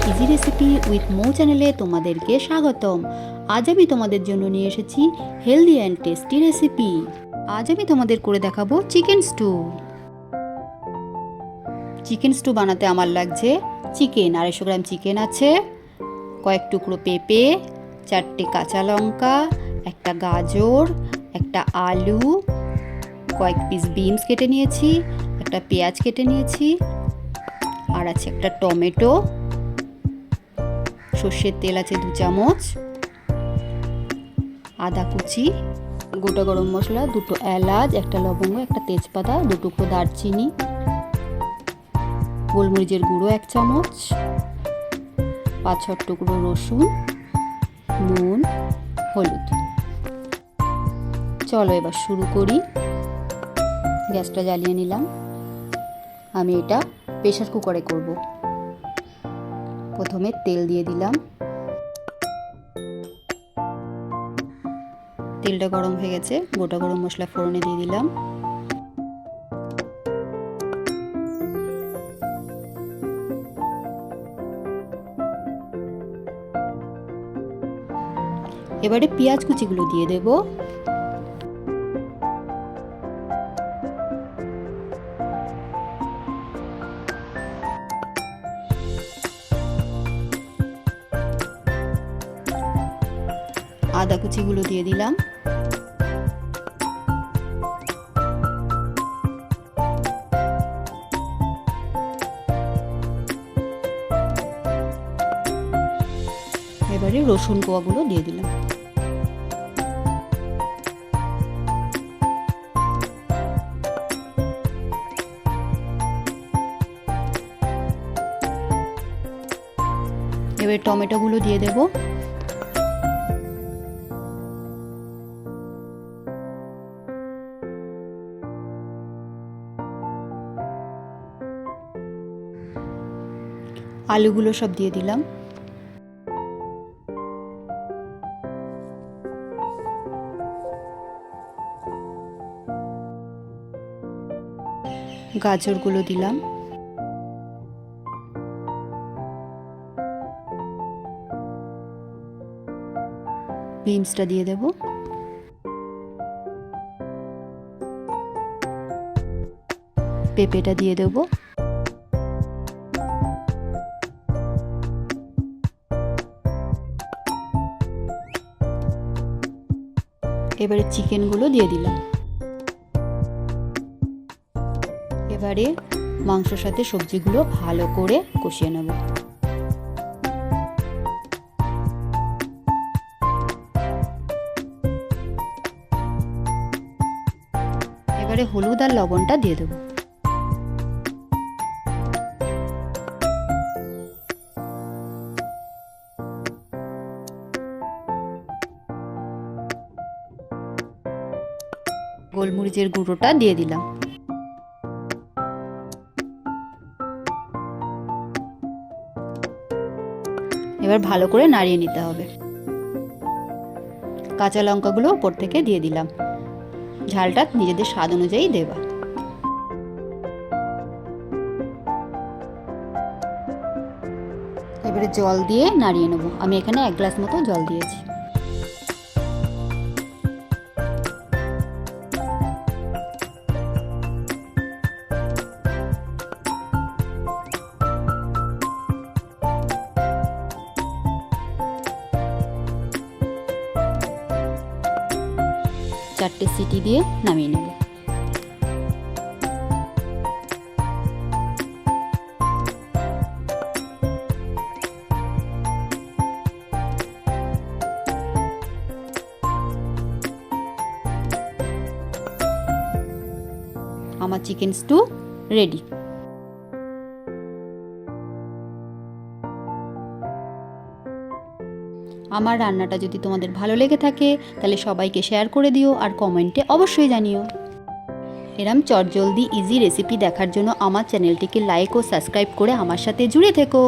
Easy recipe with মৌ চ্যানেলে তোমাদেরকে স্বাগতম। আজ আমি তোমাদের জন্য নিয়ে এসেছি হেলদি অ্যান্ড টেস্টি রেসিপি। আজ আমি তোমাদের করে দেখাবো চিকেন স্টু। চিকেন স্টু বানাতে আমার লাগছে চিকেন 250 গ্রাম চিকেন আছে, কয়েক টুকরো পেঁপে, 4টে কাঁচা লঙ্কা, একটা গাজর, একটা আলু, কয়েক পিস বিনস কেটে নিয়েছি, একটা পেঁয়াজ কেটে নিয়েছি, আর আছে একটা টমেটো, সর্ষের তেল আছে 2 চামচ, আদা কুচি, গোটা গরম মশলা, 2টো এলাচ, একটা লবঙ্গ, একটা তেজপাতা, 2 টুকরো দারচিনি, গোলমরিচের গুঁড়ো 1 চামচ, 5-6 টুকরো রসুন, নুন, হলুদ। চলো এবার শুরু করি। গ্যাসটা জ্বালিয়ে নিলাম। আমি এটা প্রেসার কুকারে করব। প্রথমে তেল দিয়ে দিলাম। তেলটা গরম হয়ে গেছে, গোটা গরম মশলা ফোড়নে দিয়ে দিলাম। এবারে পেঁয়াজ কুচিগুলো দিয়ে দেব। আদা কুচিগুলো দিয়ে দিলাম। এবারে রসুন কোয়াগুলো দিয়ে দিলাম। এবারে টমেটোগুলো দিয়ে দেব। আলুগুলো সব দিয়ে দিলাম। গাজরগুলো দিলাম। বিনসটা দিয়ে দেব। পেঁপেটা দিয়ে দেব। এবারে চিকেনগুলো দিয়ে দিলাম। এবারে মাংসর সাথে সবজিগুলো ভালো করে কষিয়ে নেব। এবারে হলুদ আর লবণটা দিয়ে দেব। গোলমরিচের গুঁড়োটা দিয়ে দিলাম। এবার ভালো করে নাড়িয়ে নিতে হবে। কাঁচা লঙ্কাগুলো উপর থেকে দিয়ে দিলাম। ঝালটা নিজেদের স্বাদ অনুযায়ী দেবা। এবারে জল দিয়ে নাড়িয়ে নেব। আমি এখানে 1 গ্লাস মতো জল দিয়েছি। চারটে সিটি দিয়ে নামিয়ে নেব। আমার চিকেন স্টু রেডি। আমার রান্নাটা যদি তোমাদের ভালো লেগে থাকে তাহলে সবাইকে শেয়ার করে দিও আর কমেন্টে অবশ্যই জানিও। এরম চটজলদি ইজি রেসিপি দেখার জন্য আমার চ্যানেলটিকে লাইক ও সাবস্ক্রাইব করে আমার সাথে জুড়ে থেকো।